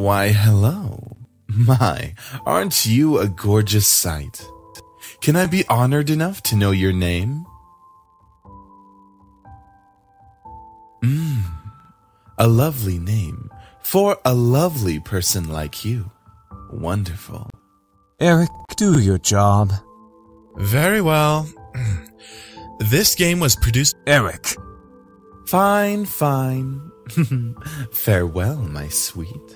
Why, hello. My, aren't you a gorgeous sight? Can I be honored enough to know your name? A lovely name for a lovely person like you. Wonderful. Eric, do your job. Very well. This game was produced... Eric. Fine, fine. Farewell, my sweet.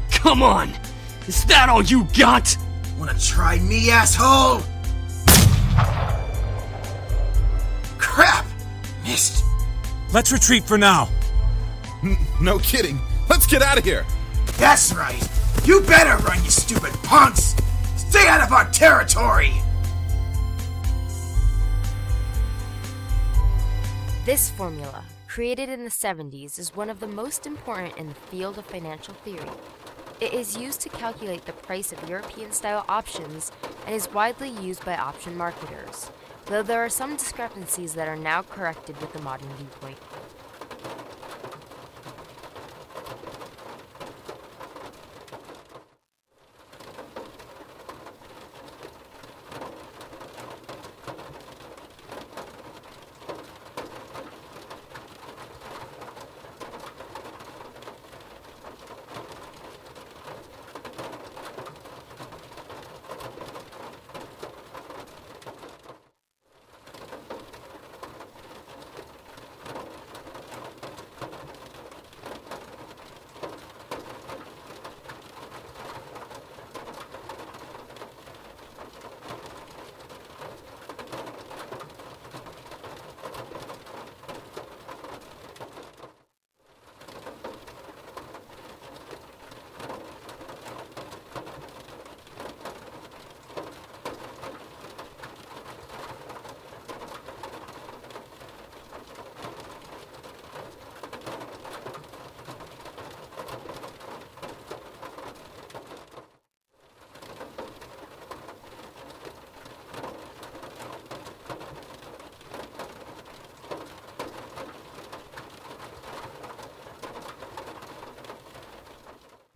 Come on! Is that all you got? Wanna try me, asshole? Crap! Missed. Let's retreat for now. No kidding. Let's get out of here. That's right. You better run, you stupid punks! Stay out of our territory! This formula, created in the 70s, is one of the most important in the field of financial theory. It is used to calculate the price of European-style options and is widely used by option marketers, though there are some discrepancies that are now corrected with the modern viewpoint.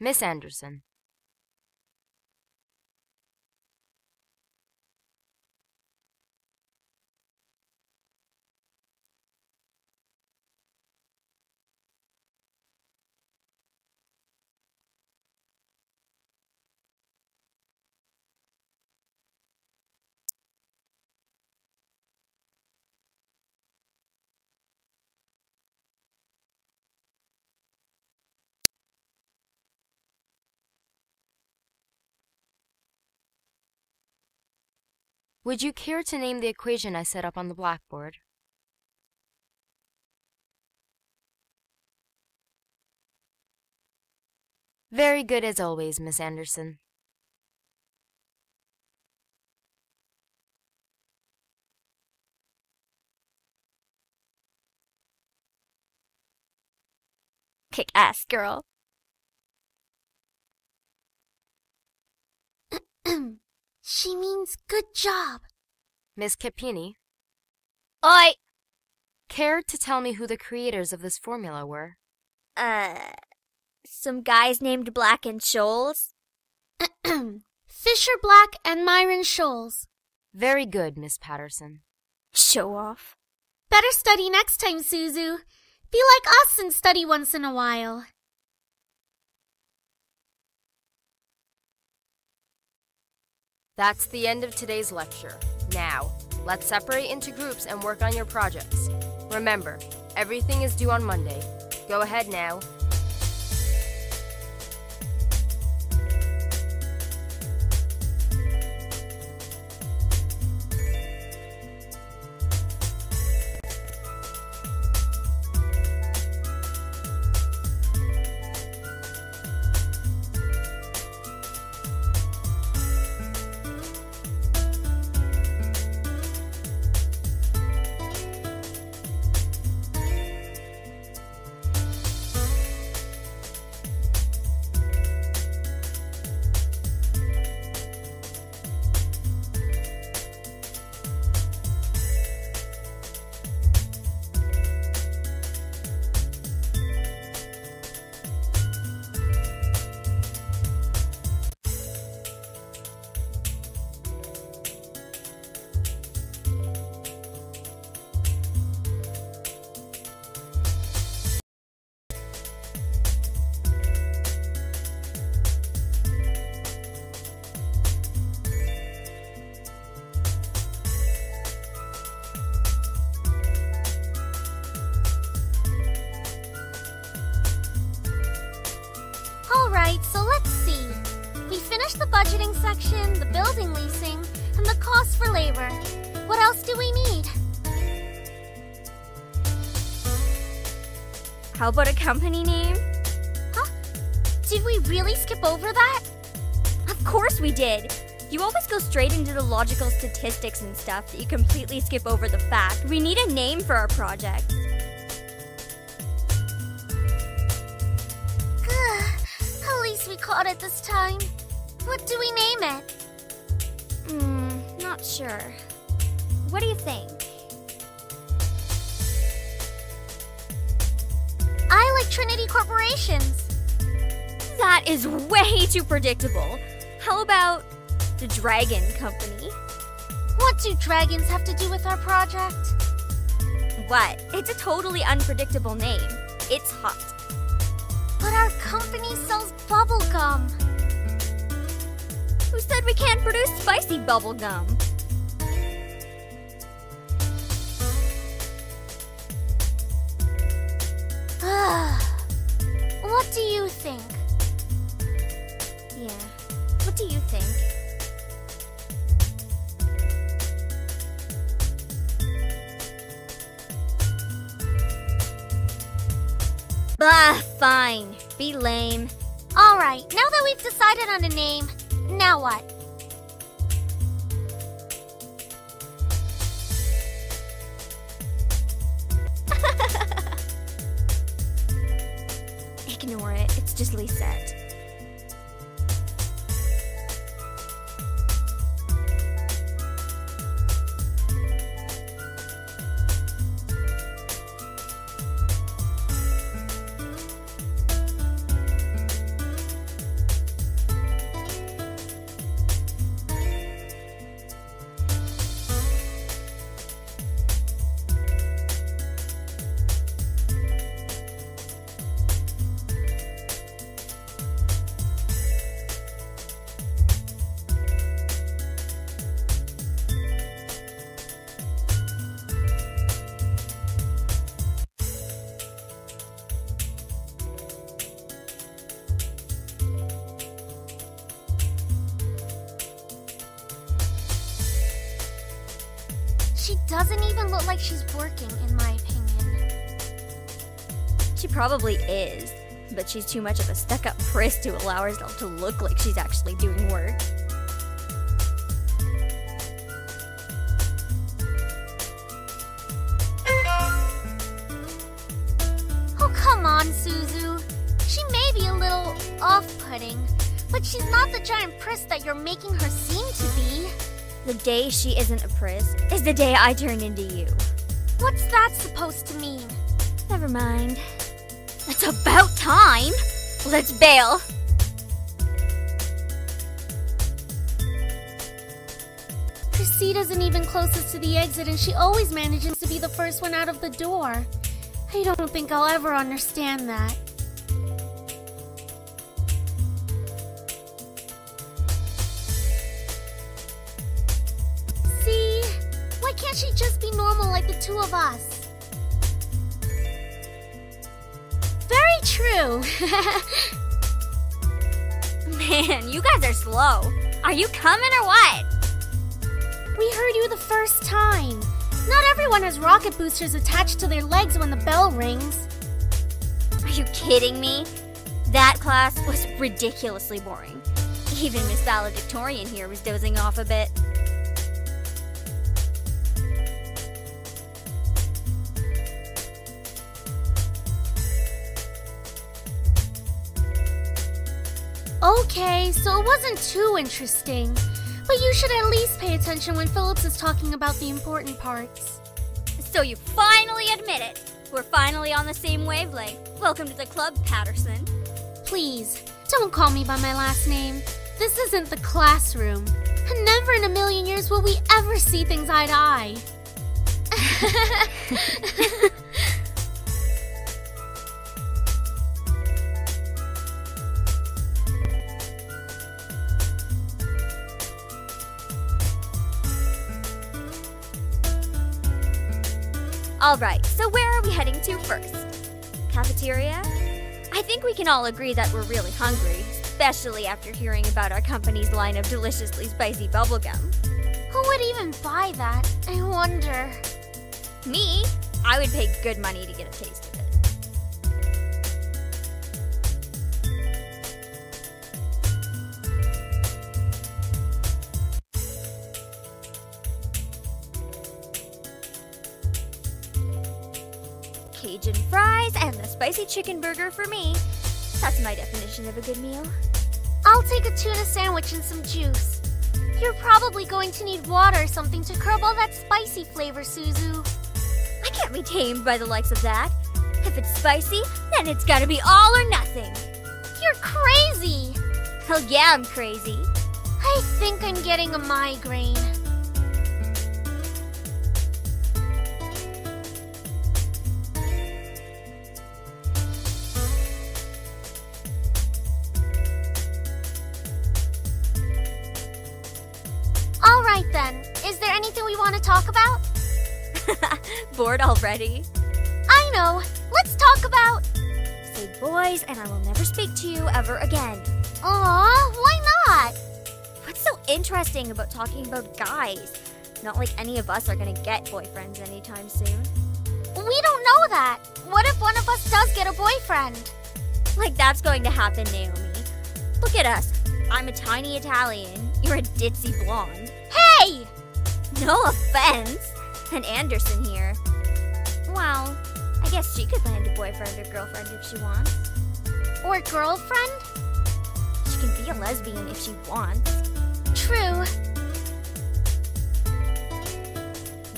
Miss Anderson. Would you care to name the equation I set up on the blackboard? Very good as always, Miss Anderson. Kick-ass girl. She means good job. Miss Capini, Oi! care to tell me who the creators of this formula were? Some guys named Black and Scholes? Fisher Black and Myron Scholes. Very good, Miss Patterson. Show off. Better study next time, Suzu. Be like us and study once in a while. That's the end of today's lecture. Now, let's separate into groups and work on your projects. Remember, everything is due on Monday. Go ahead now. Alright, so let's see. We finished the budgeting section, the building leasing, and the cost for labor. What else do we need? How about a company name? Huh? Did we really skip over that? Of course we did. You always go straight into the logical statistics and stuff that you completely skip over the fact we need a name for our project. At least we caught it this time. What do we name it? Not sure. What do you think? I like Trinity Corporations. That is way too predictable. How about the Dragon Company? What do dragons have to do with our project? What? It's a totally unpredictable name. It's hot. But our company sells bubble gum. Who said we can't produce spicy bubble gum? What do you think? Yeah. What do you think? Bah, fine. Be lame. Alright, now that we've decided on a name, now what? Ignore it. It's just Lisette. She doesn't even look like she's working, in my opinion. She probably is, but she's too much of a stuck-up priss to allow herself to look like she's actually doing work. Oh, come on, Suzu. She may be a little off-putting, but she's not the giant priss that you're making her seem to be. The day she isn't a priss is the day I turn into you. What's that supposed to mean? Never mind. It's about time! Let's bail. Her seat isn't even closest to the exit, and she always manages to be the first one out of the door. I don't think I'll ever understand that. See? Why can't she just be normal like the two of us? Very true. Man, you guys are slow. Are you coming or what? We heard you the first time. Not everyone has rocket boosters attached to their legs when the bell rings. Are you kidding me? That class was ridiculously boring. Even Miss Valedictorian here was dozing off a bit. Okay, so it wasn't too interesting. But you should at least pay attention when Phillips is talking about the important parts. So you finally admit it. We're finally on the same wavelength. Welcome to the club, Patterson. Please, don't call me by my last name. This isn't the classroom. And never in a million years will we ever see things eye to eye. Alright, so where are we heading to first? Cafeteria? I I think we can all agree that we're really hungry, especially after hearing about our company's line of deliciously spicy bubblegum. Who would even buy that? I wonder. Me? I would pay good money to get a taste of it. Cajun fries and the spicy chicken burger for me. That's my definition of a good meal. I'll take a tuna sandwich and some juice. You're probably going to need water or something to curb all that spicy flavor, Suzu. I can't be tamed by the likes of that. If it's spicy, then it's gotta be all or nothing. You're crazy! Hell yeah, I'm crazy. I think I'm getting a migraine. Alright then, is there anything we want to talk about? Bored already? I know, let's talk about... Say boys and I will never speak to you ever again. Aw, why not? What's so interesting about talking about guys? Not like any of us are gonna get boyfriends anytime soon. We don't know that. What if one of us does get a boyfriend? Like that's going to happen, Naomi. Look at us. I'm a tiny Italian. You're a ditzy blonde. Hey! No offense. And Anderson here. Well, I guess she could land a boyfriend or girlfriend if she wants. Or girlfriend? She can be a lesbian if she wants. True.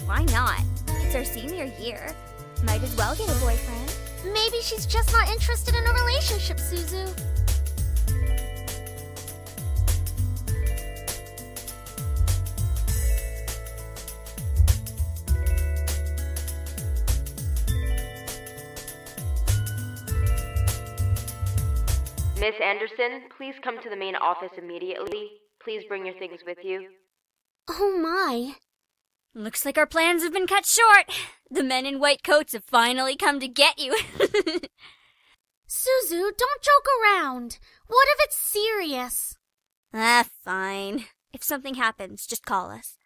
Why not? It's our senior year. Might as well get a boyfriend. Maybe she's just not interested in a relationship, Suzu. Miss Anderson, please come to the main office immediately. Please bring your things with you. Oh my. Looks like our plans have been cut short. The men in white coats have finally come to get you. Suzu, don't joke around. What if it's serious? Ah, fine. If something happens, just call us.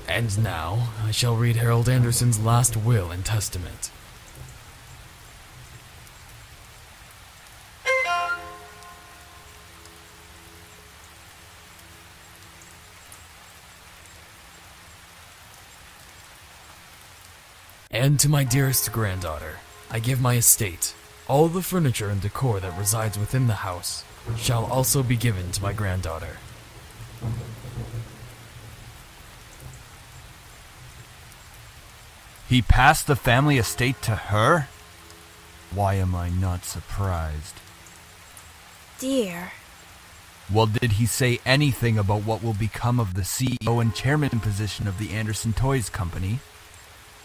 And now, I shall read Harold Anderson's last will and testament. And to my dearest granddaughter, I give my estate. All the furniture and decor that resides within the house shall also be given to my granddaughter. He passed the family estate to her? Why am I not surprised? Dear. Well, did he say anything about what will become of the CEO and chairman position of the Anderson Toys Company?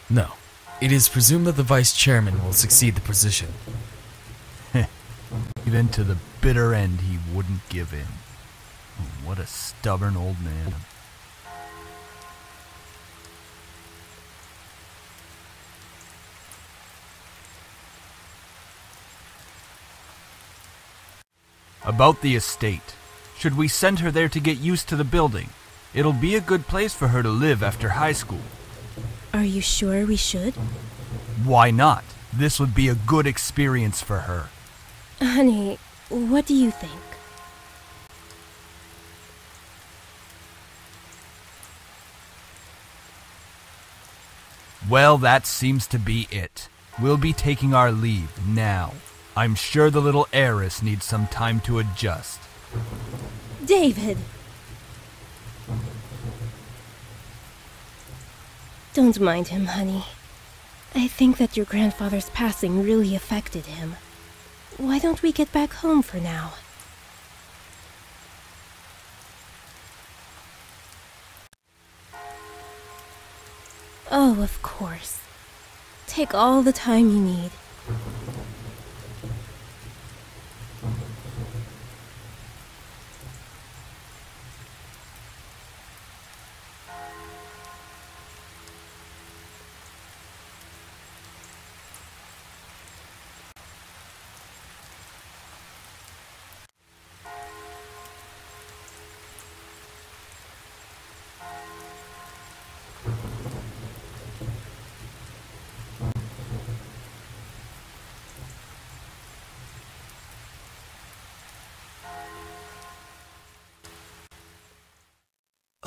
No. It is presumed that the vice chairman will succeed the position. Even to the bitter end, he wouldn't give in. Oh, what a stubborn old man. About the estate. Should we send her there to get used to the building? It'll be a good place for her to live after high school. Are you sure we should? Why not? This would be a good experience for her. Honey, what do you think? Well, that seems to be it. We'll be taking our leave now. I'm sure the little heiress needs some time to adjust. David! Don't mind him, honey. I think that your grandfather's passing really affected him. Why don't we get back home for now? Oh, of course. Take all the time you need.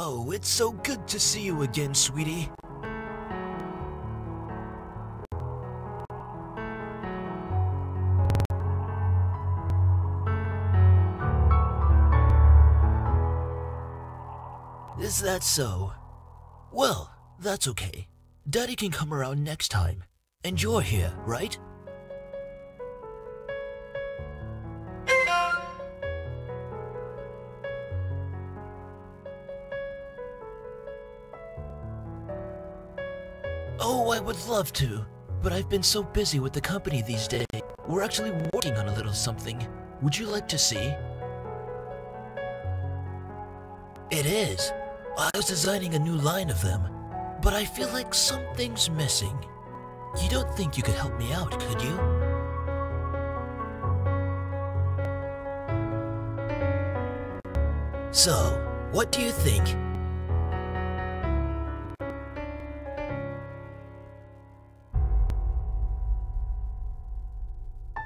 Oh, it's so good to see you again, sweetie. Is that so? Well, that's okay. Daddy can come around next time. And you're here, right? Oh, I would love to, but I've been so busy with the company these days. We're actually working on a little something. Would you like to see? It is. I was designing a new line of them, but I feel like something's missing. You don't think you could help me out, could you? So, what do you think?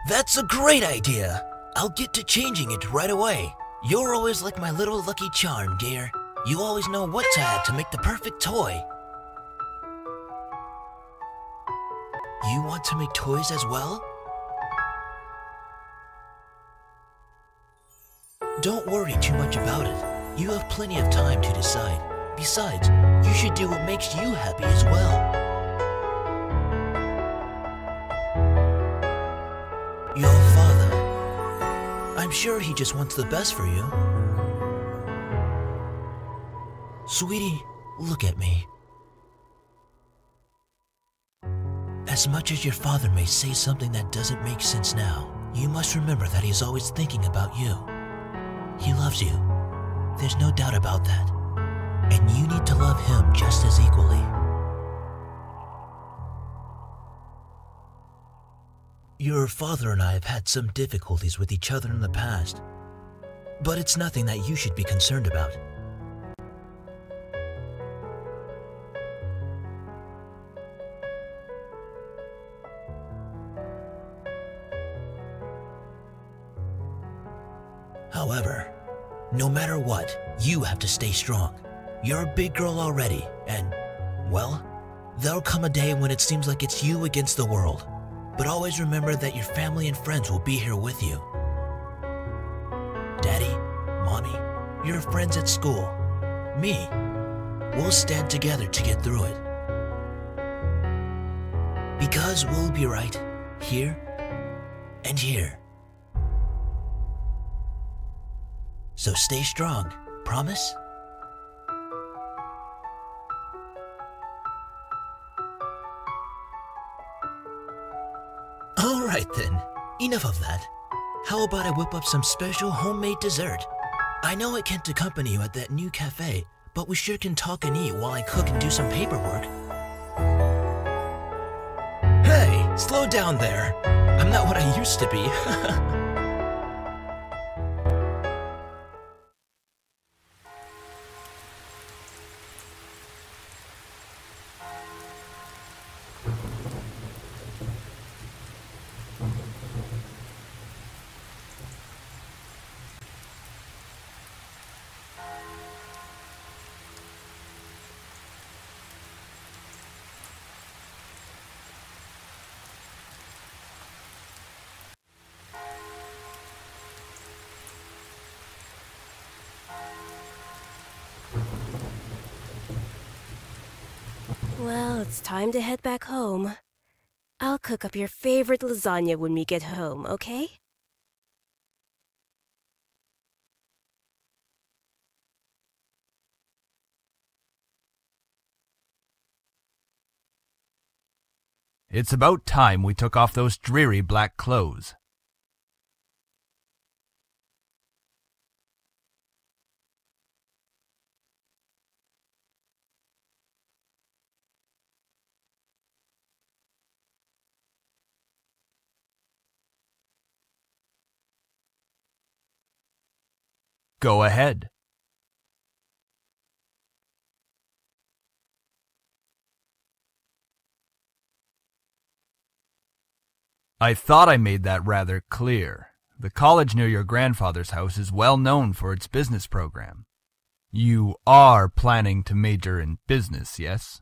That's a great idea! I'll get to changing it right away. You're always like my little lucky charm, dear. You always know what to add to make the perfect toy. You want to make toys as well? Don't worry too much about it. You have plenty of time to decide. Besides, you should do what makes you happy as well. Your father. I'm sure he just wants the best for you. Sweetie, look at me. As much as your father may say something that doesn't make sense now, you must remember that he's always thinking about you. He loves you. There's no doubt about that. And you need to love him just as equally. Your father and I have had some difficulties with each other in the past, but it's nothing that you should be concerned about. However, no matter what, you have to stay strong. You're a big girl already, and, well, there'll come a day when it seems like it's you against the world. But always remember that your family and friends will be here with you. Daddy, Mommy, your friends at school, me, we'll stand together to get through it. Because we'll be right here and here. So stay strong, promise? Alright then, enough of that. How about I whip up some special homemade dessert? I know I can't accompany you at that new cafe, but we sure can talk and eat while I cook and do some paperwork. Hey, slow down there. I'm not what I used to be. Well, it's time to head back home. I'll cook up your favorite lasagna when we get home, okay? It's about time we took off those dreary black clothes. Go ahead. I thought I made that rather clear. The college near your grandfather's house is well known for its business program. You are planning to major in business, yes?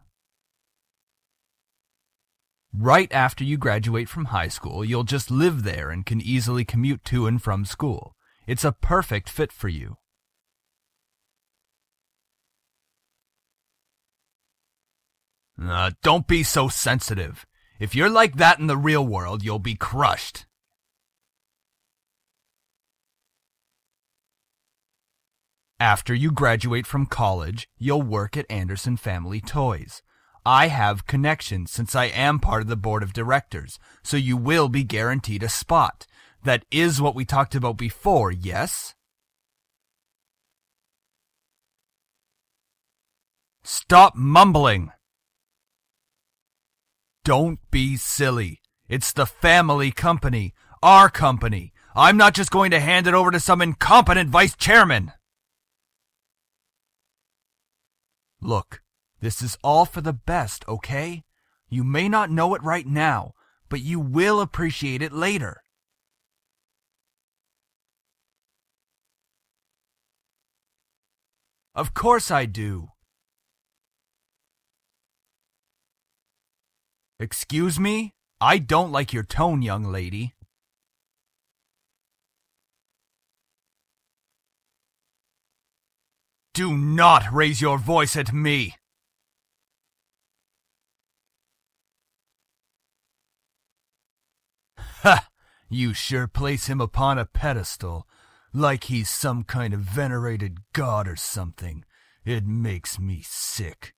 Right after you graduate from high school, you'll just live there and can easily commute to and from school. It's a perfect fit for you. Don't be so sensitive. If you're like that in the real world, you'll be crushed. After you graduate from college, you'll work at Anderson Family Toys. I have connections since I am part of the board of directors, so you will be guaranteed a spot. That is what we talked about before, yes? Stop mumbling! Don't be silly. It's the family company, our company. I'm not just going to hand it over to some incompetent vice chairman. Look, this is all for the best, okay? You may not know it right now, but you will appreciate it later. Of course I do. Excuse me? I don't like your tone, young lady. Do not raise your voice at me! Ha! You sure place him upon a pedestal, like he's some kind of venerated god or something. It makes me sick.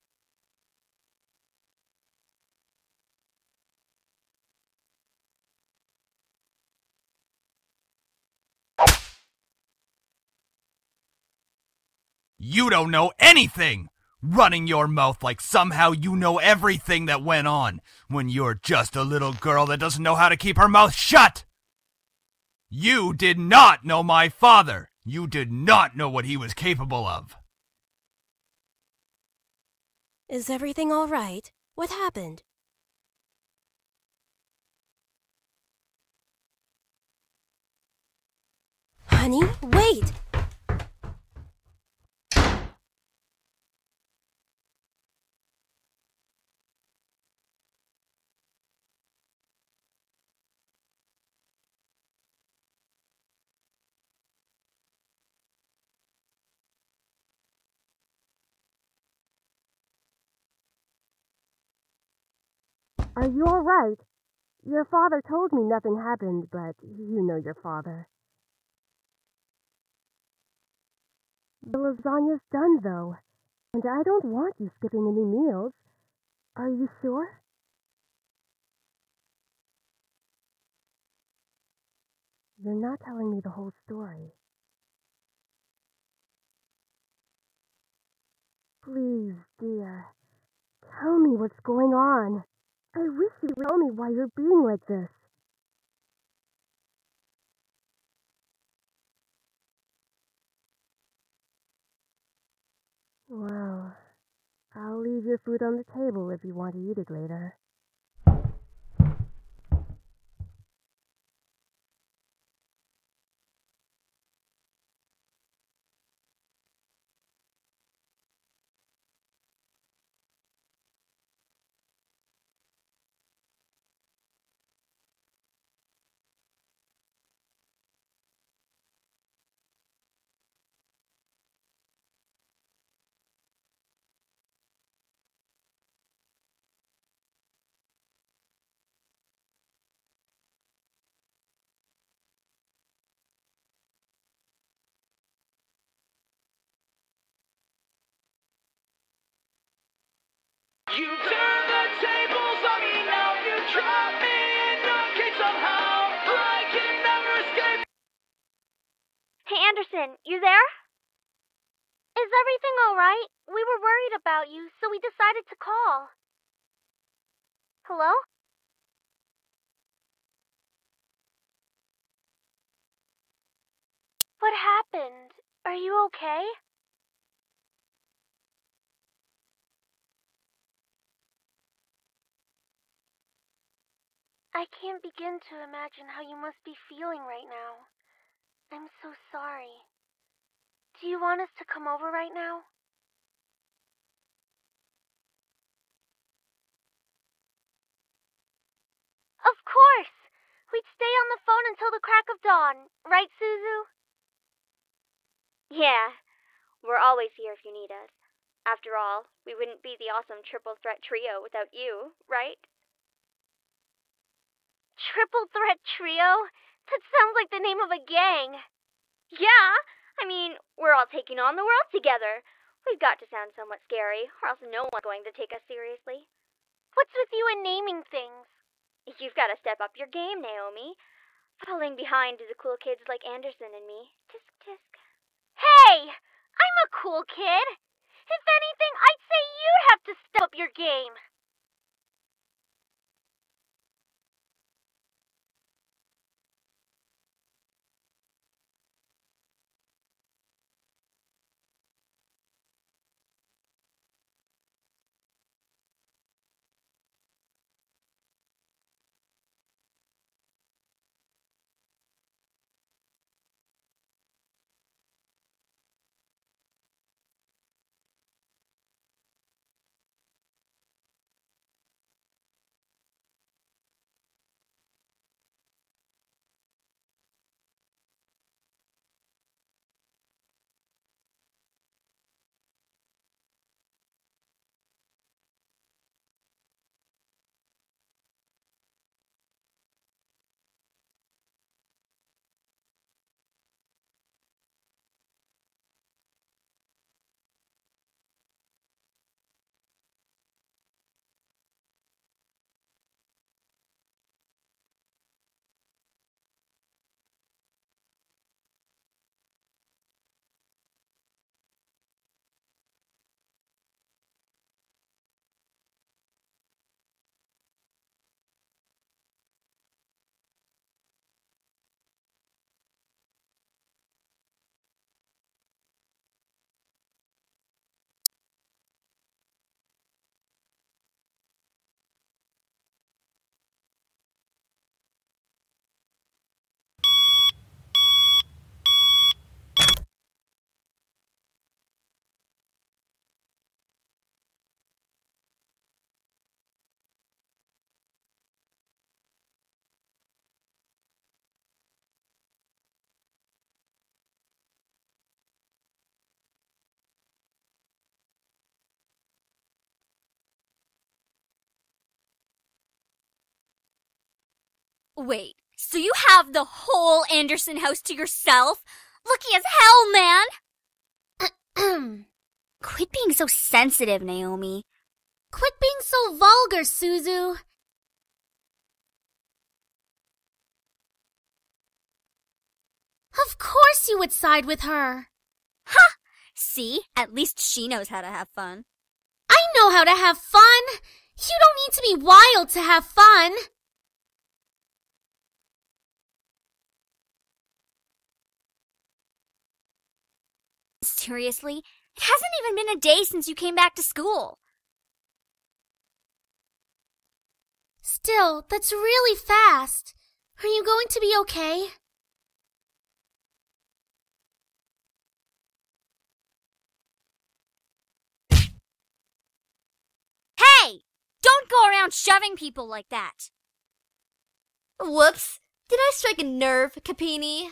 You don't know anything! Running your mouth like somehow you know everything that went on, when you're just a little girl that doesn't know how to keep her mouth shut! You did not know my father! You did not know what he was capable of! Is everything all right? What happened? Honey, wait! Are you all right? Your father told me nothing happened, but you know your father. The lasagna's done, though, and I don't want you skipping any meals. Are you sure? You're not telling me the whole story. Please, dear. Tell me what's going on. I wish you'd tell me why you're being like this. Well, I'll leave your food on the table if you want to eat it later. You turn the tables on me now, you drop me in your cage somehow. I can never escape. Hey, Anderson, you there? Is everything alright? We were worried about you, so we decided to call. Hello? What happened? Are you okay? I can't begin to imagine how you must be feeling right now. I'm so sorry. Do you want us to come over right now? Of course! We'd stay on the phone until the crack of dawn, right, Suzu? Yeah, we're always here if you need us. After all, we wouldn't be the awesome triple threat trio without you, right? Triple threat trio? That sounds like the name of a gang. Yeah, I mean, we're all taking on the world together. We've got to sound somewhat scary, or else no one's going to take us seriously. What's with you and naming things? You've got to step up your game, Naomi. Falling behind to the cool kids like Anderson and me. Tisk tisk. Hey! I'm a cool kid! If anything, I'd say you'd have to step up your game. Wait, so you have the whole Anderson house to yourself? Lucky as hell, man! Quit being so sensitive, Naomi. Quit being so vulgar, Suzu. Of course you would side with her. Huh! See? At least she knows how to have fun. I know how to have fun! You don't need to be wild to have fun! Seriously? It hasn't even been a day since you came back to school. Still, that's really fast. Are you going to be okay? Hey! Don't go around shoving people like that. Whoops. Did I strike a nerve, Capini?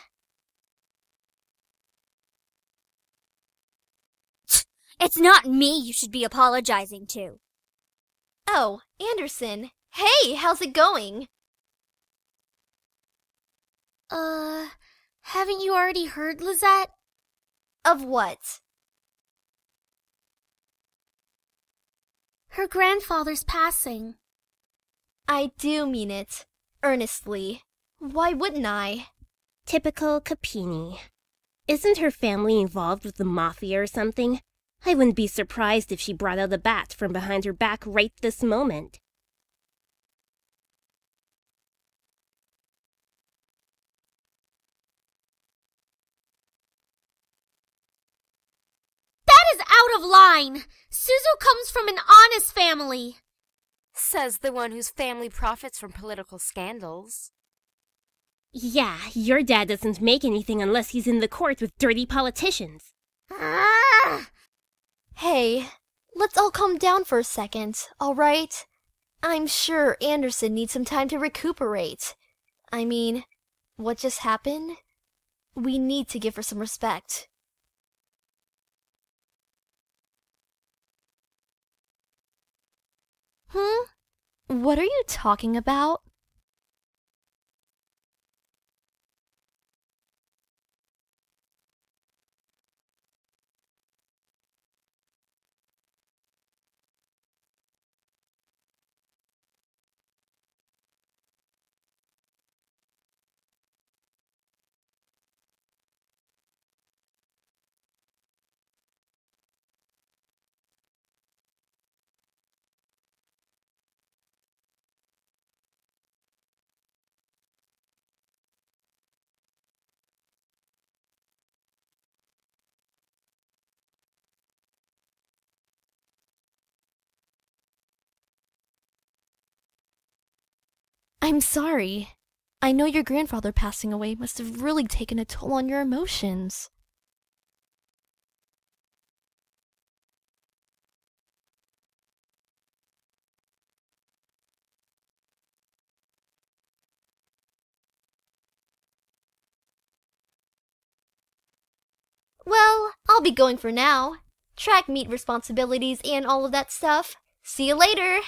It's not me you should be apologizing to. Oh, Anderson. Hey, how's it going? Haven't you already heard, Lizette? Of what? Her grandfather's passing. I do mean it. Earnestly. Why wouldn't I? Typical Capini. Isn't her family involved with the mafia or something? I wouldn't be surprised if she brought out a bat from behind her back right this moment. That is out of line! Suzu comes from an honest family! Says the one whose family profits from political scandals. Yeah, your dad doesn't make anything unless he's in the court with dirty politicians. Hey, let's all calm down for a second, all right? I'm sure Anderson needs some time to recuperate. I mean, what just happened? We need to give her some respect. What are you talking about? I'm sorry. I know your grandfather passing away must have really taken a toll on your emotions. Well, I'll be going for now. Track meet responsibilities and all of that stuff. See you later!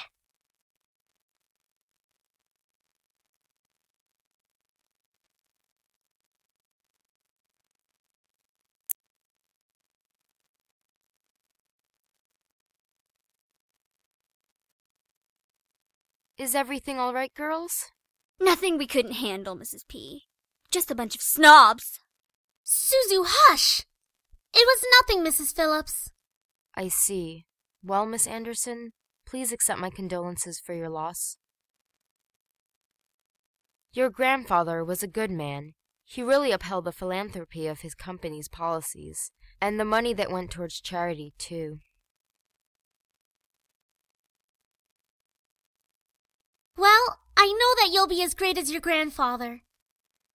Is everything all right, girls? Nothing we couldn't handle, Mrs. P. Just a bunch of snobs. Suzu, hush! It was nothing, Mrs. Phillips. I see. Well, Miss Anderson, please accept my condolences for your loss. Your grandfather was a good man. He really upheld the philanthropy of his company's policies, and the money that went towards charity, too. Well, I know that you'll be as great as your grandfather.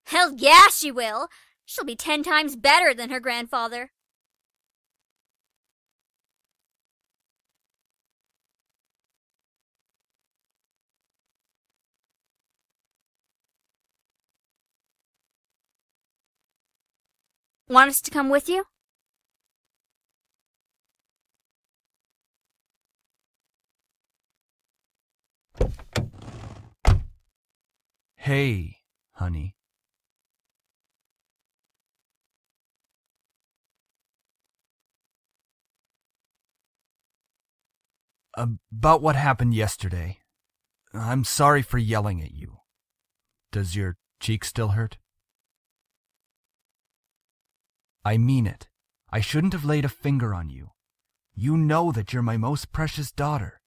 Hell yeah, she will. She'll be 10 times better than her grandfather. Want us to come with you? Hey, honey. About what happened yesterday. I'm sorry for yelling at you. Does your cheek still hurt? I mean it. I shouldn't have laid a finger on you. You know that you're my most precious daughter.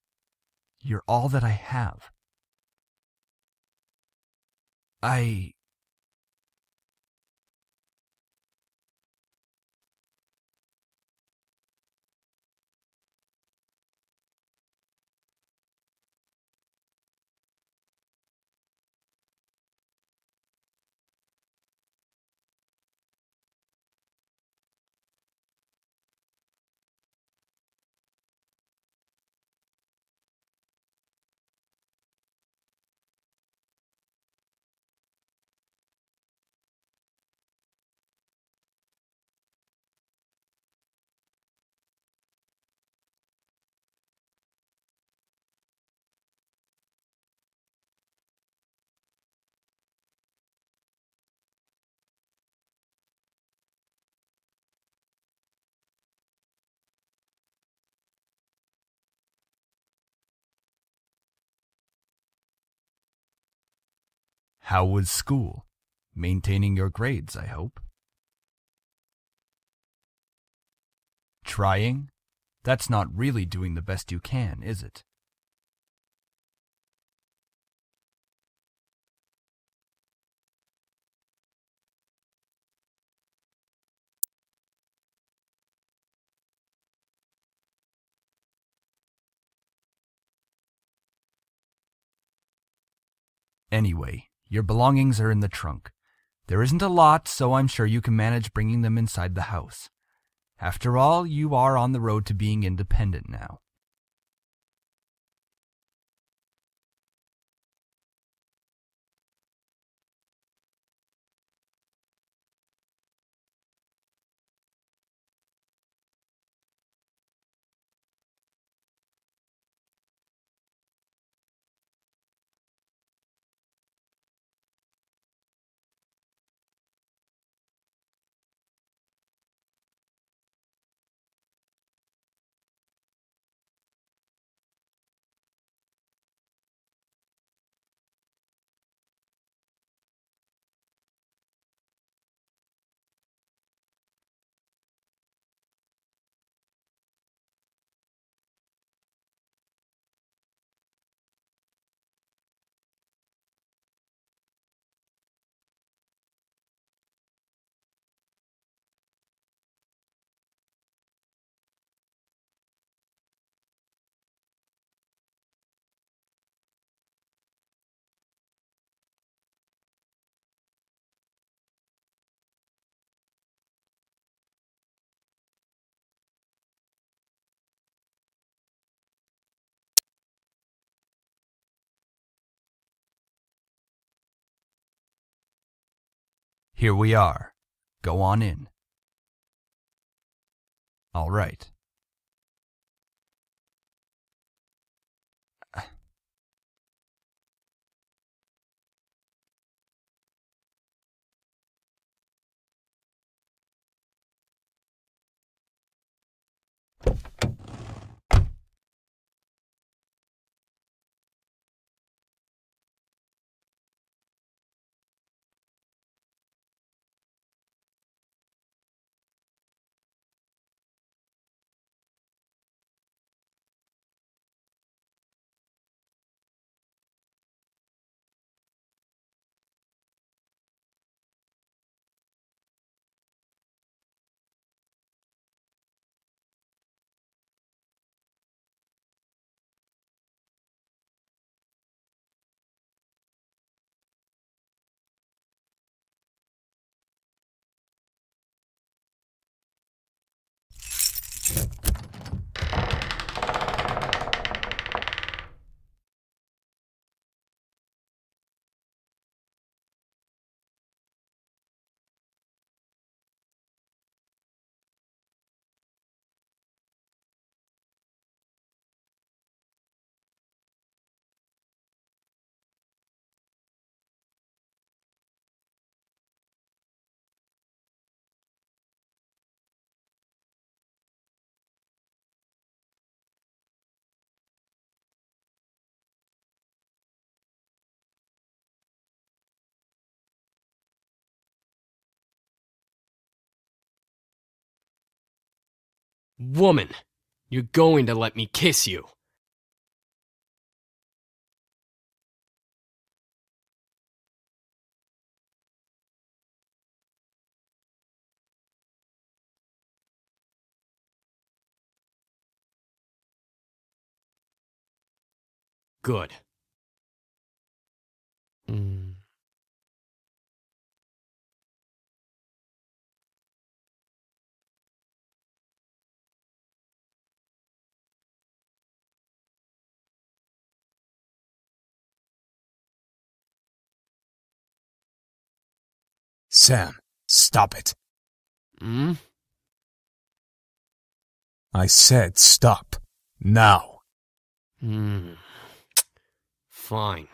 You're all that I have. How was school? Maintaining your grades, I hope. Trying? That's not really doing the best you can, is it? Anyway, your belongings are in the trunk. There isn't a lot, so I'm sure you can manage bringing them inside the house. After all, you are on the road to being independent now. Here we are. Go on in. All right. Woman, you're going to let me kiss you. Good. Sam, stop it. I said stop. Now. Fine.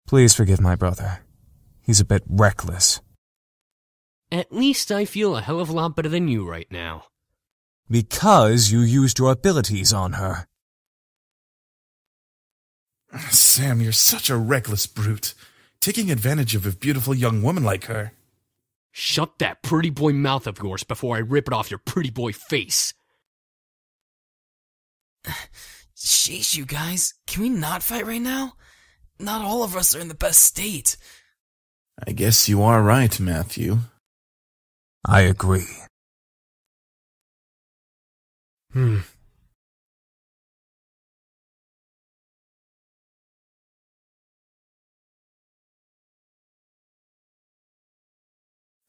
Please forgive my brother. He's a bit reckless. At least I feel a hell of a lot better than you right now. Because you used your abilities on her. Sam, you're such a reckless brute, taking advantage of a beautiful young woman like her. Shut that pretty boy mouth of yours before I rip it off your pretty boy face. Sheesh, you guys. Can we not fight right now? Not all of us are in the best state. I guess you are right, Matthew. I agree.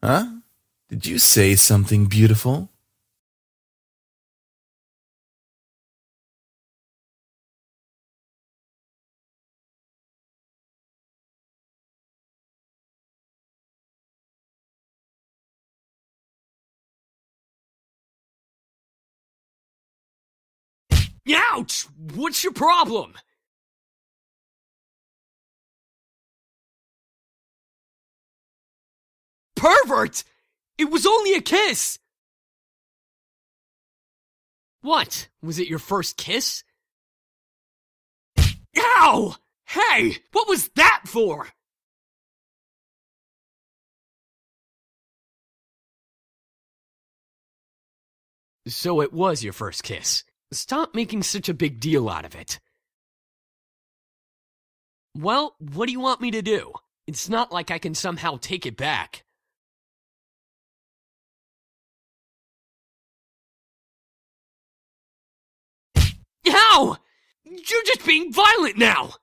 Huh? Did you say something beautiful? Ouch! What's your problem? Pervert! It was only a kiss! What? Was it your first kiss? Ow! Hey! What was that for? So it was your first kiss. Stop making such a big deal out of it. Well, what do you want me to do? It's not like I can somehow take it back. Ow! You're just being violent now!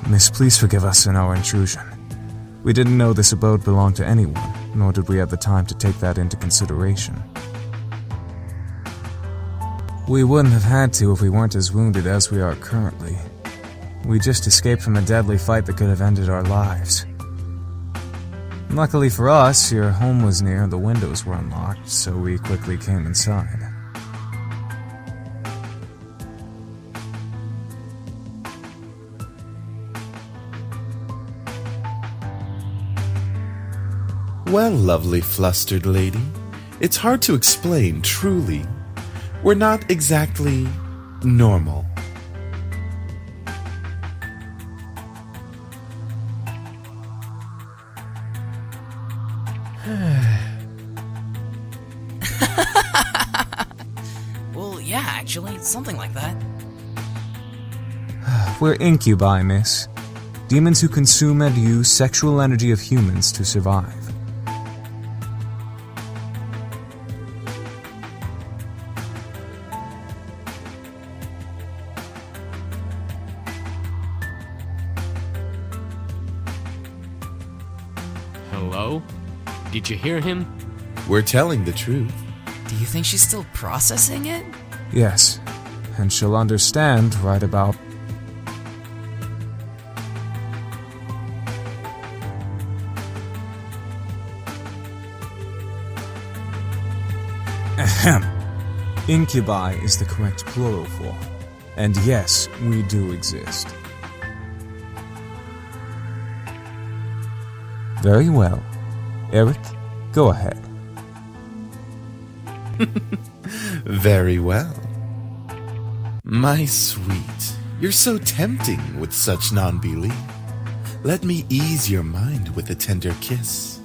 Miss, please forgive us in our intrusion. We didn't know this abode belonged to anyone, nor did we have the time to take that into consideration. We wouldn't have had to if we weren't as wounded as we are currently. We just escaped from a deadly fight that could have ended our lives. Luckily for us, your home was near and the windows were unlocked, so we quickly came inside. Well, lovely flustered lady, it's hard to explain, truly. We're not exactly normal. Well, yeah, actually, something like that. We're incubi, miss. Demons who consume and use sexual energy of humans to survive. Hello? Did you hear him? We're telling the truth. Do you think she's still processing it? Yes, and she'll understand right about... Ahem. Incubi is the correct plural form. And yes, we do exist. Very well. Eric, go ahead. Very well. My sweet, you're so tempting with such non-belief. Let me ease your mind with a tender kiss.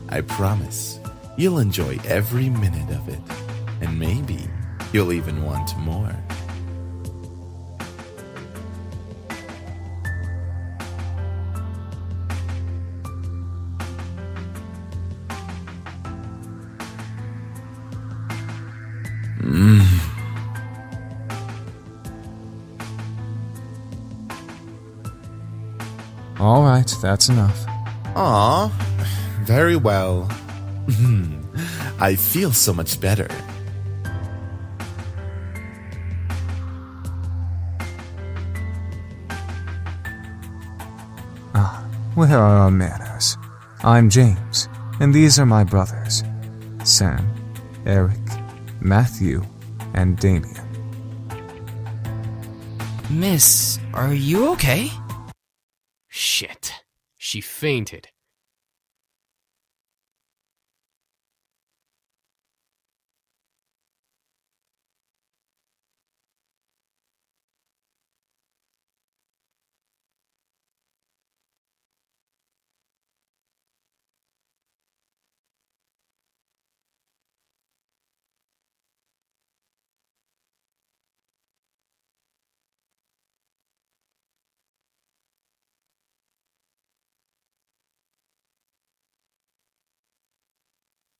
I promise you'll enjoy every minute of it, and maybe you'll even want more. All right, that's enough. Aw, very well. I feel so much better. Where are our manners? I'm James, and these are my brothers, Sam, Eric, Matthew, and Damien. Miss, are you okay? Shit. She fainted.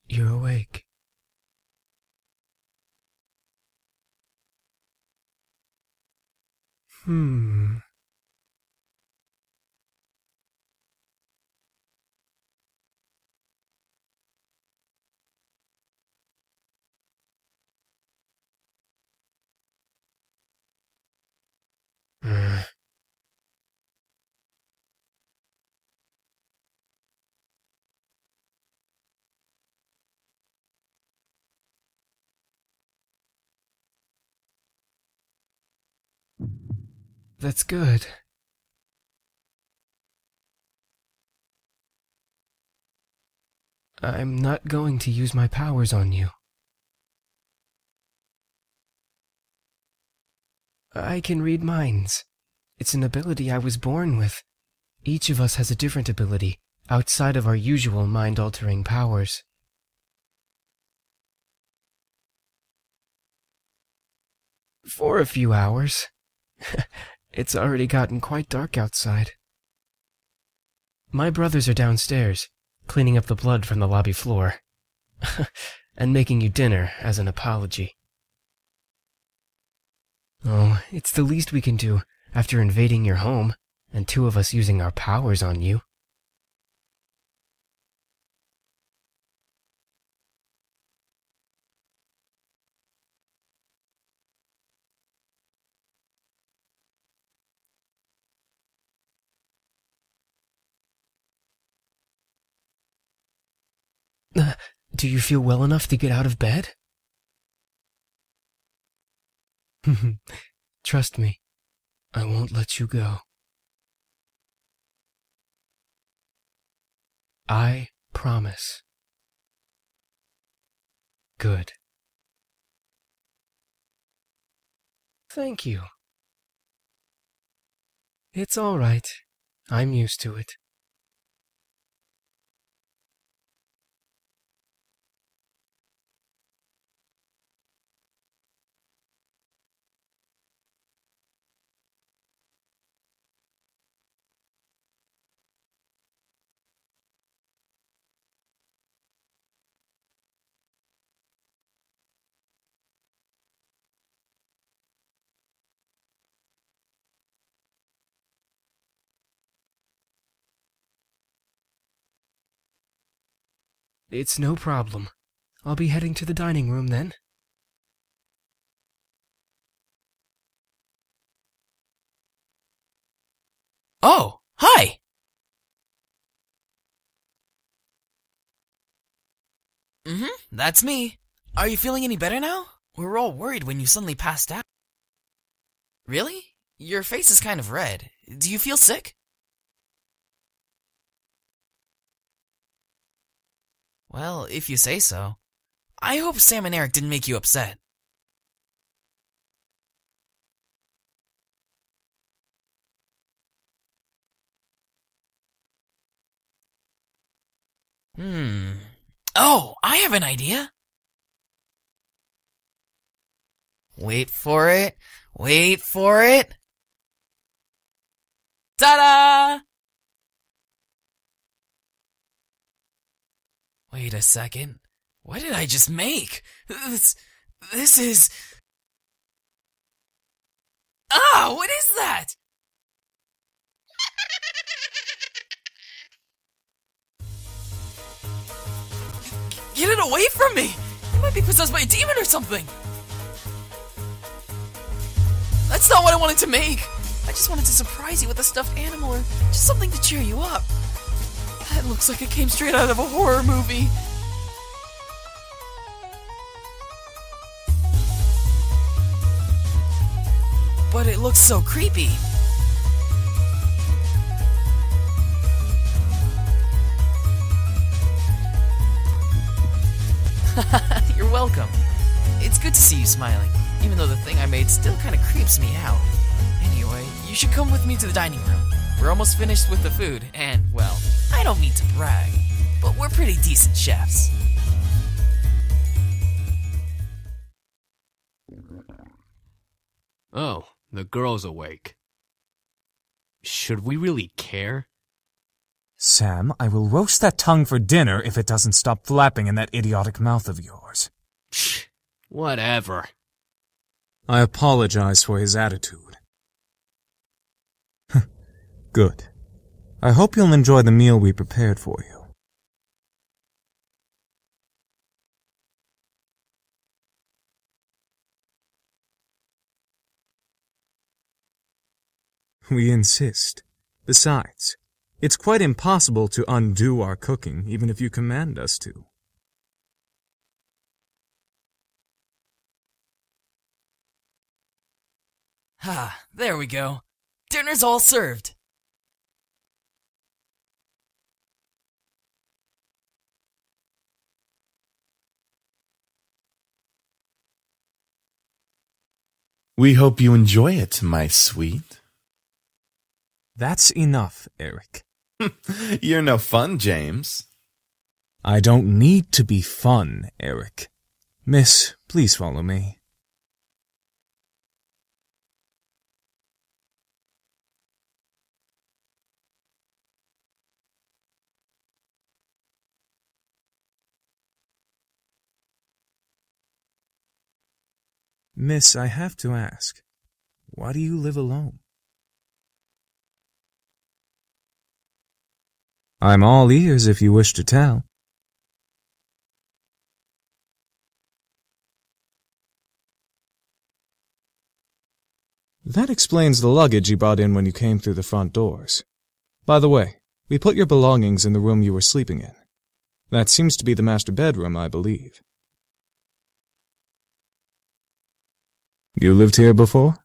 You're awake. That's good. I'm not going to use my powers on you. I can read minds. It's an ability I was born with. Each of us has a different ability, outside of our usual mind-altering powers. For a few hours. It's already gotten quite dark outside. My brothers are downstairs, cleaning up the blood from the lobby floor. And making you dinner as an apology. Oh, it's the least we can do after invading your home, and two of us using our powers on you. Do you feel well enough to get out of bed? Trust me, I won't let you go. I promise. Good. Thank you. It's all right. I'm used to it. It's no problem. I'll be heading to the dining room then. Oh, hi! That's me. Are you feeling any better now? We were all worried when you suddenly passed out. Really? Your face is kind of red. Do you feel sick? Well, if you say so. I hope Sam and Eric didn't make you upset. Oh, I have an idea. Wait for it. Wait for it. Ta-da! Wait a second. What did I just make? This is... Ah, what is that? Get it away from me! It might be possessed by a demon or something! That's not what I wanted to make! I just wanted to surprise you with a stuffed animal or just something to cheer you up. That looks like it came straight out of a horror movie. But it looks so creepy. You're welcome. It's good to see you smiling, even though the thing I made still kind of creeps me out. Anyway, you should come with me to the dining room. We're almost finished with the food, and, well, I don't mean to brag, but we're pretty decent chefs. Oh, the girl's awake. Should we really care? Sam, I will roast that tongue for dinner if it doesn't stop flapping in that idiotic mouth of yours. Whatever. I apologize for his attitude. Good. I hope you'll enjoy the meal we prepared for you. We insist. Besides, it's quite impossible to undo our cooking, even if you command us to. Ah, there we go. Dinner's all served. We hope you enjoy it, my sweet. That's enough, Eric. You're no fun, James. I don't need to be fun, Eric. Miss, please follow me. Miss, I have to ask, why do you live alone? I'm all ears if you wish to tell. That explains the luggage you brought in when you came through the front doors. By the way, we put your belongings in the room you were sleeping in. That seems to be the master bedroom, I believe. You lived here before?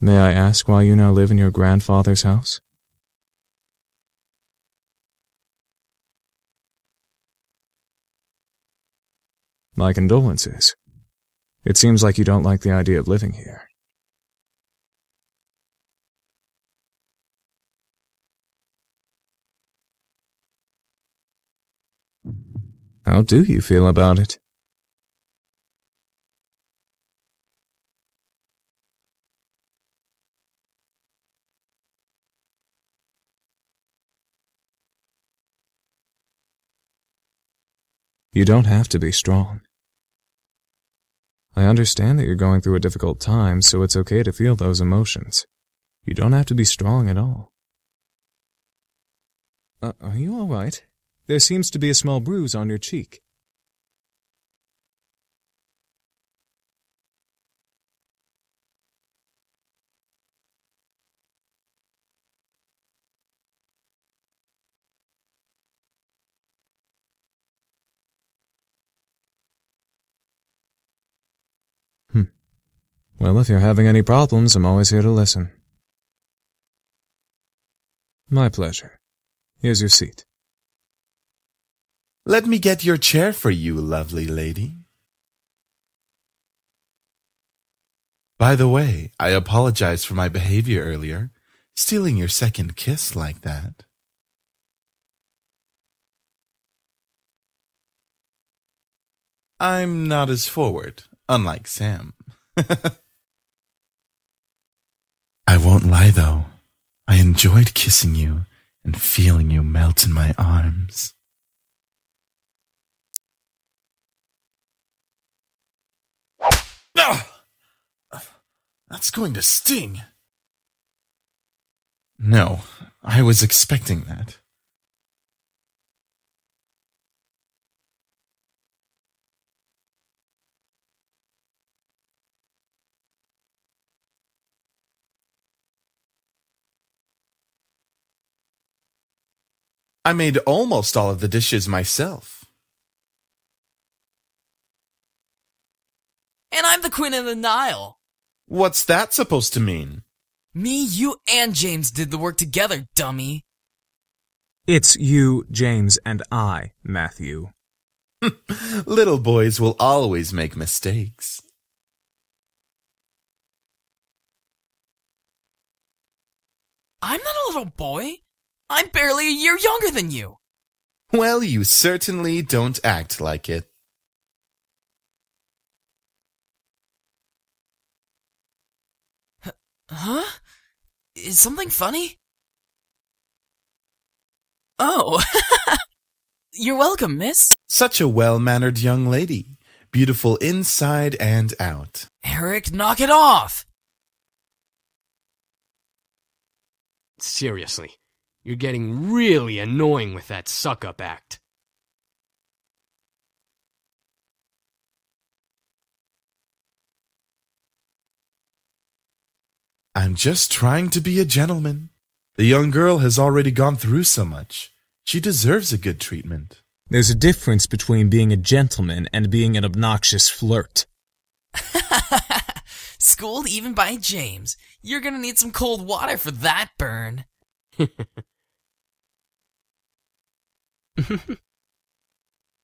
May I ask why you now live in your grandfather's house? My condolences. It seems like you don't like the idea of living here. How do you feel about it? You don't have to be strong. I understand that you're going through a difficult time, so it's okay to feel those emotions. You don't have to be strong at all. Are you all right? There seems to be a small bruise on your cheek. Well, if you're having any problems, I'm always here to listen. My pleasure. Here's your seat. Let me get your chair for you, lovely lady. By the way, I apologize for my behavior earlier, stealing your second kiss like that. I'm not as forward, unlike Sam. I won't lie, though. I enjoyed kissing you and feeling you melt in my arms. Ugh! That's going to sting. No, I was expecting that. I made almost all of the dishes myself. And I'm the Queen of the Nile. What's that supposed to mean? Me, you, and James did the work together, dummy. It's you, James, and I, Matthew. Little boys will always make mistakes. I'm not a little boy. I'm barely a year younger than you. Well, you certainly don't act like it. Huh? Is something funny? Oh. You're welcome, miss. Such a well-mannered young lady. Beautiful inside and out. Eric, knock it off! Seriously, you're getting really annoying with that suck-up act. I'm just trying to be a gentleman. The young girl has already gone through so much. She deserves a good treatment. There's a difference between being a gentleman and being an obnoxious flirt. Schooled even by James. You're gonna need some cold water for that burn.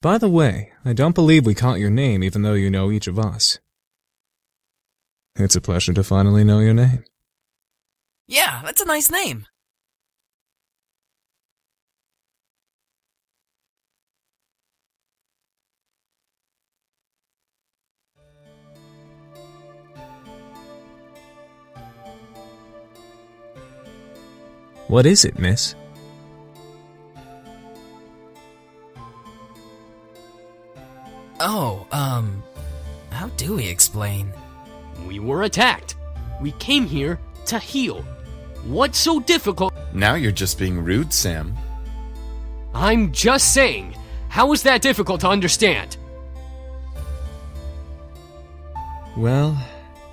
By the way, I don't believe we caught your name even though you know each of us. It's a pleasure to finally know your name. Yeah, that's a nice name. What is it, miss? Oh, how do we explain? We were attacked. We came here to heal. What's so difficult? Now you're just being rude, Sam. I'm just saying. How is that difficult to understand? Well,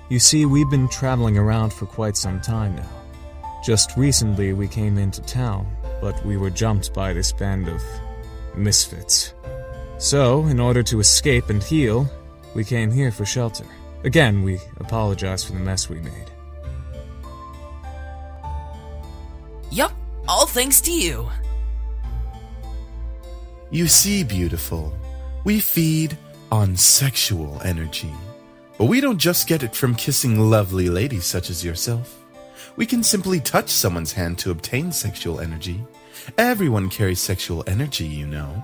you see, we've been traveling around for quite some time now. Just recently we came into town, but we were jumped by this band of misfits. So, in order to escape and heal, we came here for shelter. Again, we apologize for the mess we made. Yup, all thanks to you. You see, beautiful, we feed on sexual energy. But we don't just get it from kissing lovely ladies such as yourself. We can simply touch someone's hand to obtain sexual energy. Everyone carries sexual energy, you know.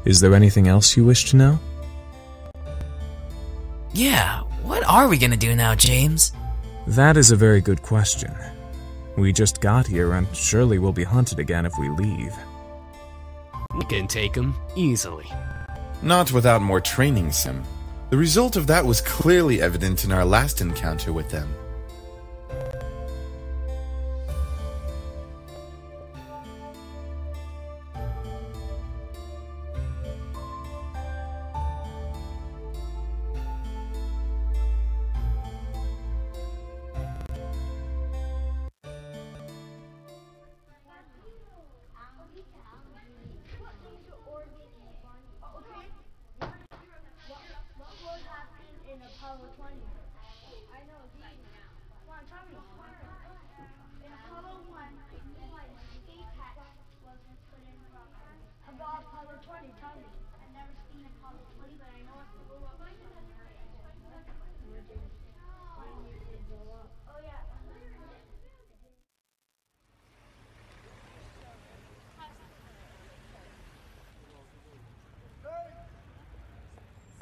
Is there anything else you wish to know? Yeah, what are we gonna do now, James? That is a very good question. We just got here and surely we'll be hunted again if we leave. We can take him easily. Not without more training, Sim. The result of that was clearly evident in our last encounter with them.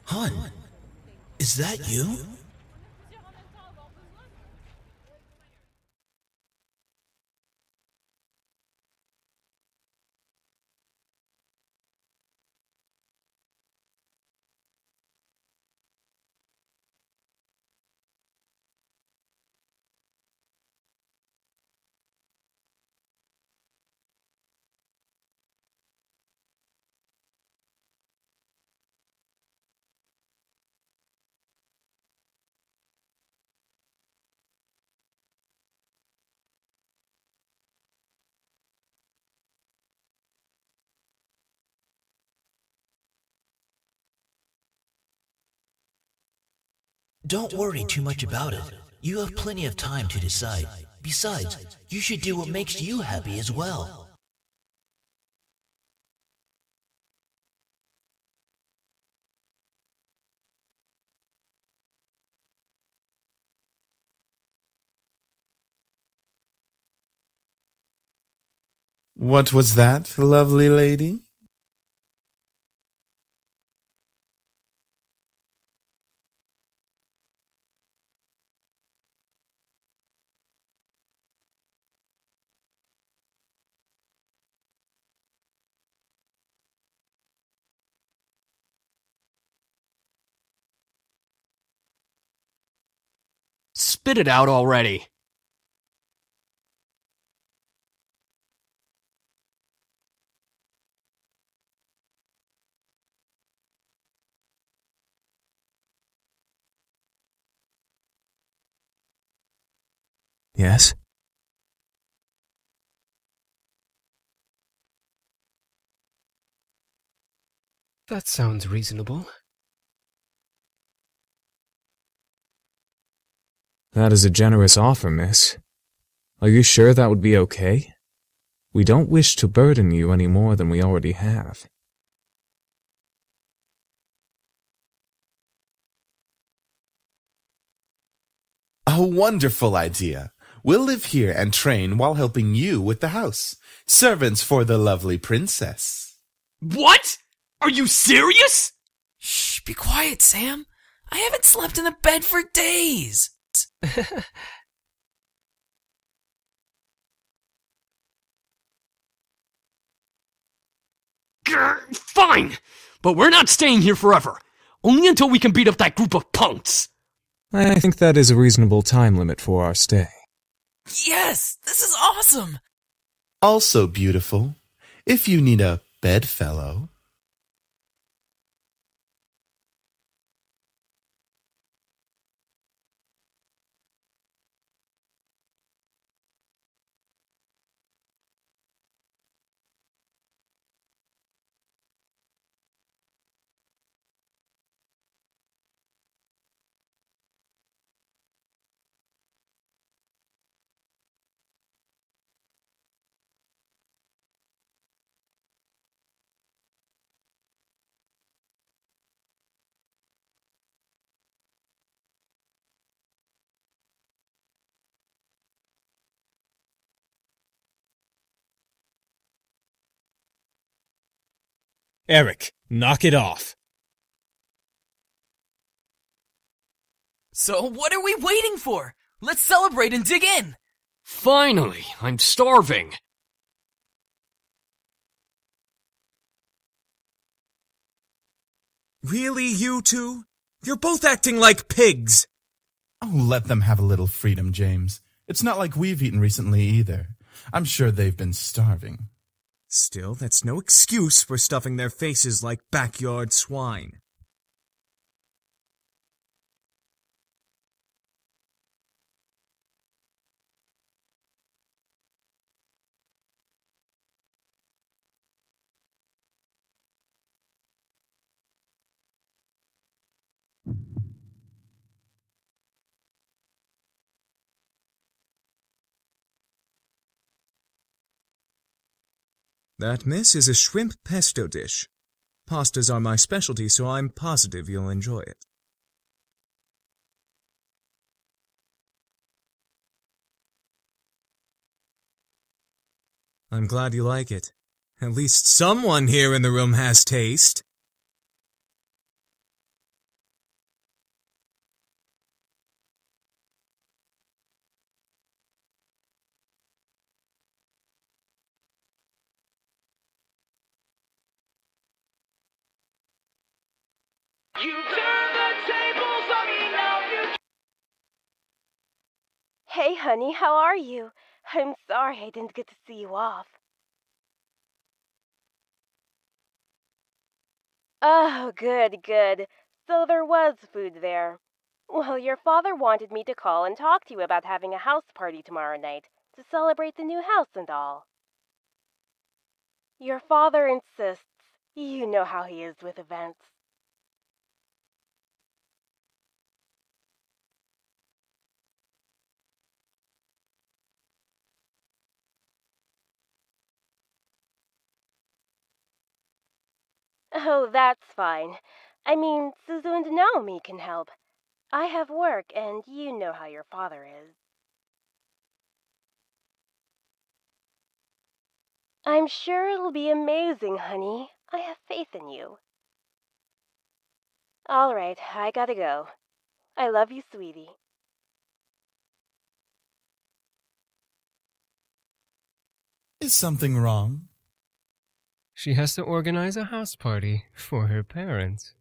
Hun, is that you? Don't worry too much about it. You have plenty of time to decide. Besides, you should do what makes you happy as well. What was that, lovely lady? Spit it out already. Yes? That sounds reasonable. That is a generous offer, miss. Are you sure that would be okay? We don't wish to burden you any more than we already have. A wonderful idea. We'll live here and train while helping you with the house. Servants for the lovely princess. What? Are you serious? Shh, be quiet, Sam. I haven't slept in a bed for days. Grr, fine, but we're not staying here forever. Only until we can beat up that group of punks. I think that is a reasonable time limit for our stay. Yes, this is awesome. Also beautiful. If you need a bedfellow. Eric, Knock it off. So what are we waiting for? Let's celebrate and dig in! Finally, I'm starving. Really, you two? You're both acting like pigs! Oh, let them have a little freedom, James. It's not like we've eaten recently either. I'm sure they've been starving. Still, that's no excuse for stuffing their faces like backyard swine. That, miss, is a shrimp pesto dish. Pastas are my specialty, so I'm positive you'll enjoy it. I'm glad you like it. At least someone here in the room has taste. You turn the tables on me now, you. Hey, honey, how are you? I'm sorry I didn't get to see you off. Oh, good, good. So there was food there. Well, your father wanted me to call and talk to you about having a house party tomorrow night to celebrate the new house and all. Your father insists. You know how he is with events. Oh, that's fine. I mean, Suzu and Naomi can help. I have work, and you know how your father is. I'm sure it'll be amazing, honey. I have faith in you. All right, I gotta go. I love you, sweetie. Is something wrong? She has to organize a house party for her parents.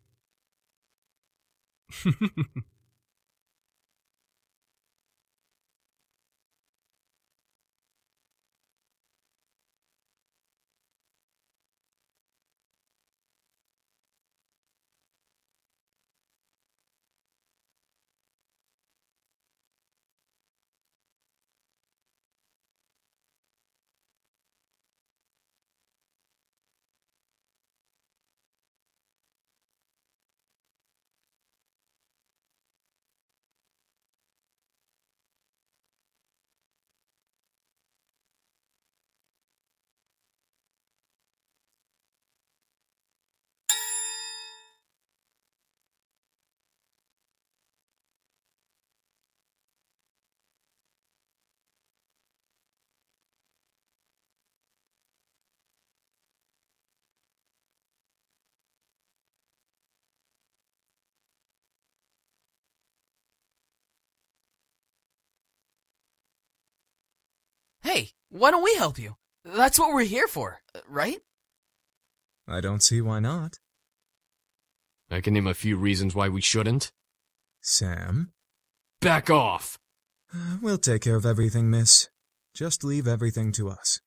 Hey, why don't we help you? That's what we're here for, right? I don't see why not. I can name a few reasons why we shouldn't. Sam? Back off! We'll take care of everything, miss. Just leave everything to us.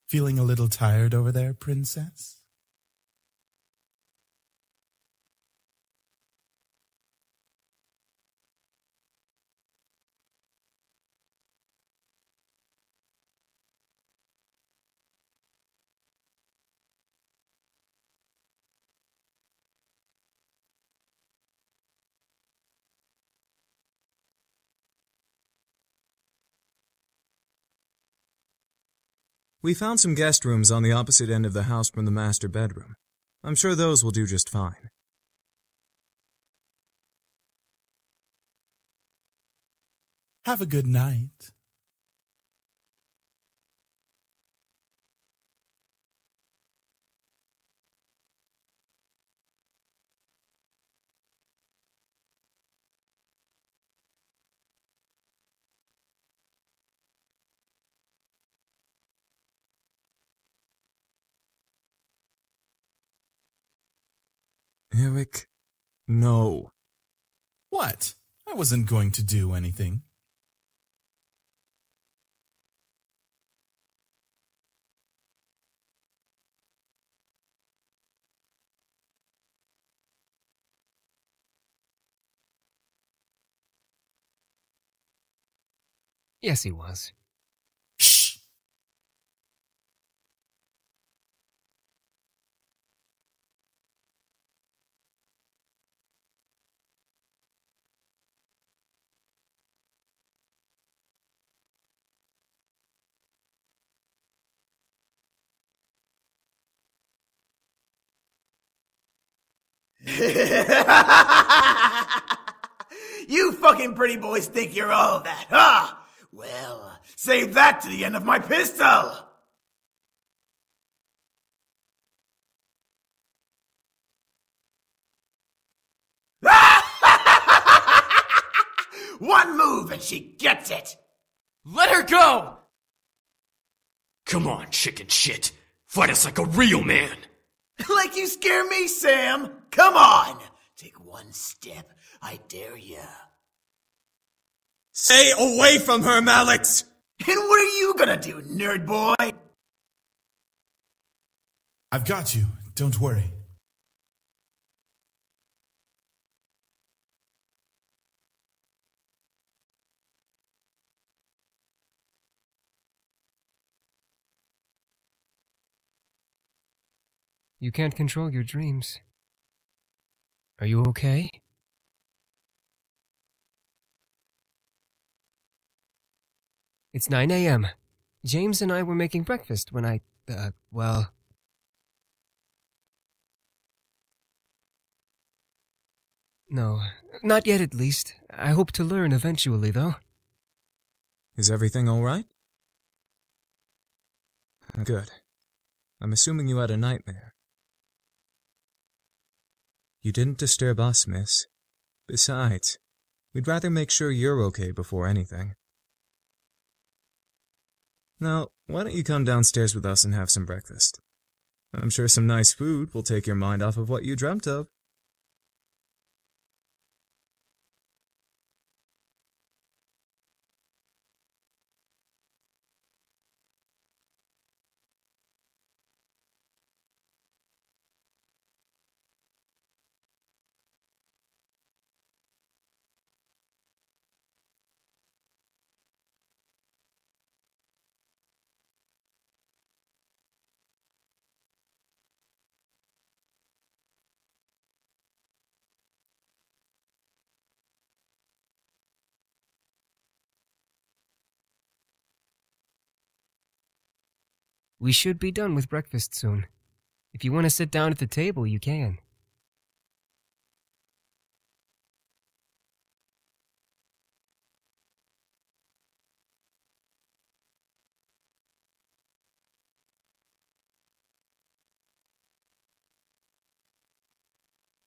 Feeling a little tired over there, princess? We found some guest rooms on the opposite end of the house from the master bedroom. I'm sure those will do just fine. Have a good night. Eric, no. What? I wasn't going to do anything. Yes, he was. Shh! You fucking pretty boys think you're all that, huh? Well, save that to the end of my pistol! One move and she gets it! Let her go! Come on, chicken shit. Fight us like a real man. Like you scare me, Sam! Come on! Take one step, I dare ya. Stay away from her, Malix! And what are you gonna do, nerd boy? I've got you. Don't worry. You can't control your dreams. Are you okay? It's 9 a.m. James and I were making breakfast when well... No, not yet at least. I hope to learn eventually, though. Is everything all right? Good. I'm assuming you had a nightmare. You didn't disturb us, miss. Besides, we'd rather make sure you're okay before anything. Now, why don't you come downstairs with us and have some breakfast? I'm sure some nice food will take your mind off of what you dreamt of. We should be done with breakfast soon. If you want to sit down at the table, you can.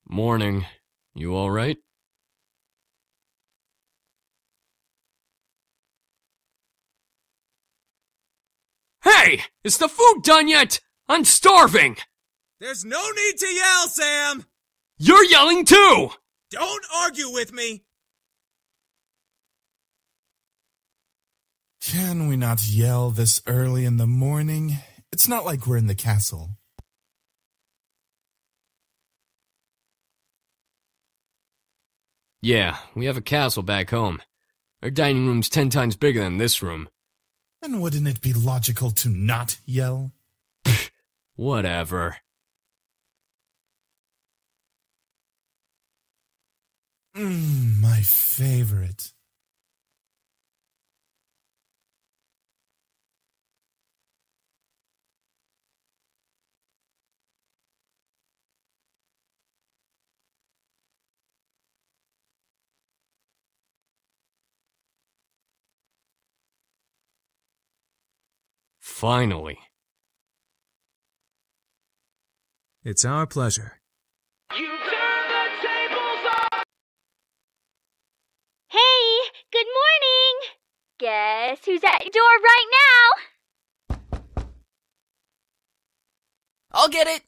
Morning. You alright? Hey! Is the food done yet? I'm starving! There's no need to yell, Sam! You're yelling too! Don't argue with me! Can we not yell this early in the morning? It's not like we're in the castle. Yeah, we have a castle back home. Our dining room's 10 times bigger than this room. And wouldn't it be logical to not yell? Whatever. My favorite. Finally. It's our pleasure. You turn the tables on. Hey, good morning! Guess who's at your door right now? I'll get it!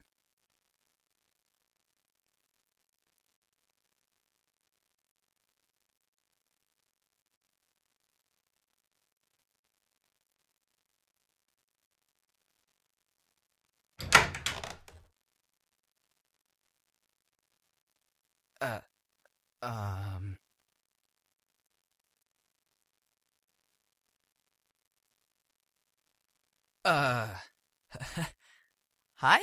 Um... Hi?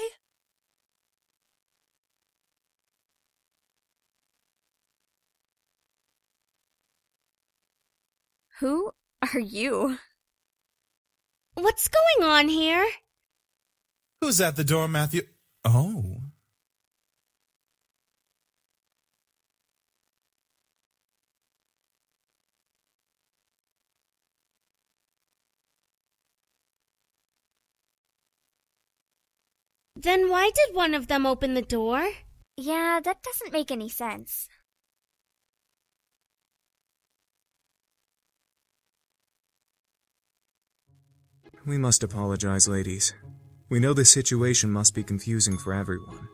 Who are you? What's going on here? Who's at the door, Matthew? Oh. Then why did one of them open the door? Yeah, that doesn't make any sense. We must apologize, ladies. We know the situation must be confusing for everyone.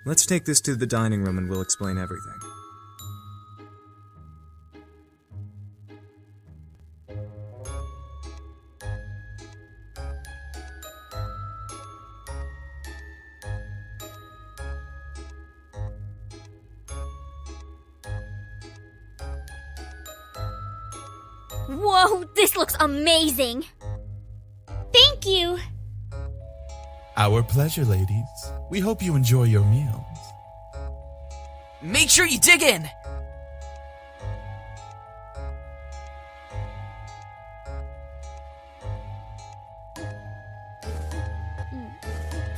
Let's take this to the dining room and we'll explain everything. Whoa, this looks amazing! Thank you! Our pleasure, ladies. We hope you enjoy your meals. Make sure you dig in!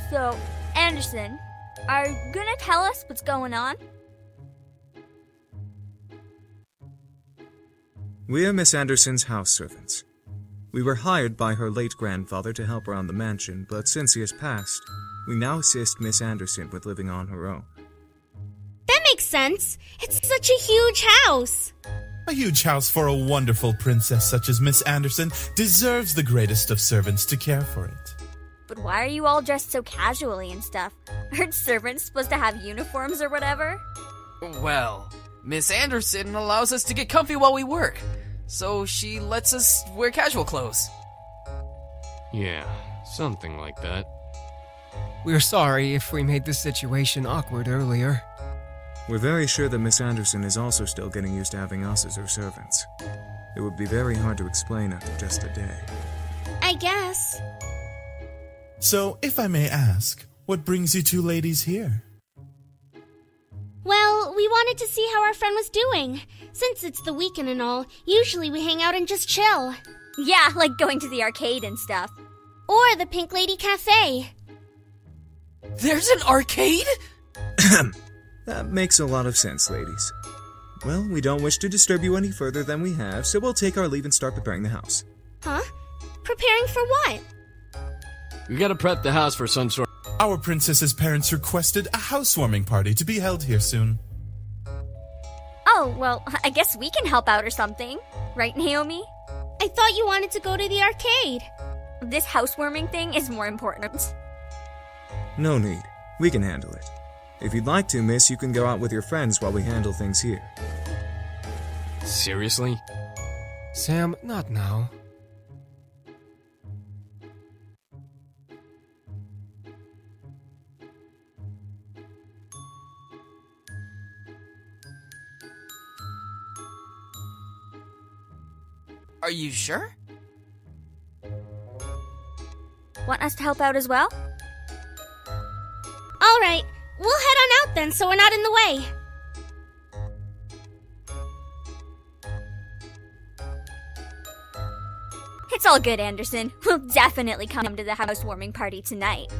So, Anderson, are you gonna tell us what's going on? We are Miss Anderson's house servants. We were hired by her late grandfather to help around the mansion, but since he has passed, we now assist Miss Anderson with living on her own. That makes sense. It's such a huge house. A huge house for a wonderful princess such as Miss Anderson deserves the greatest of servants to care for it. But why are you all dressed so casually and stuff? Aren't servants supposed to have uniforms or whatever? Well, Miss Anderson allows us to get comfy while we work, so she lets us wear casual clothes. Yeah, something like that. We're sorry if we made this situation awkward earlier. We're very sure that Miss Anderson is also still getting used to having us as her servants. It would be very hard to explain after just a day. I guess. So, if I may ask, what brings you two ladies here? Well, we wanted to see how our friend was doing. Since it's the weekend and all, usually we hang out and just chill. Yeah, like going to the arcade and stuff. Or the Pink Lady Cafe. There's an arcade? That makes a lot of sense, ladies. Well, we don't wish to disturb you any further than we have, so we'll take our leave and start preparing the house. Huh? Preparing for what? We gotta prep the house for some sort. Our princess's parents requested a housewarming party to be held here soon. Oh, well, I guess we can help out or something. Right, Naomi? I thought you wanted to go to the arcade. This housewarming thing is more important. No need. We can handle it. If you'd like to, miss, you can go out with your friends while we handle things here. Seriously? Sam, not now. Are you sure? Want us to help out as well? All right, we'll head on out then so we're not in the way. It's all good, Anderson. We'll definitely come to the housewarming party tonight.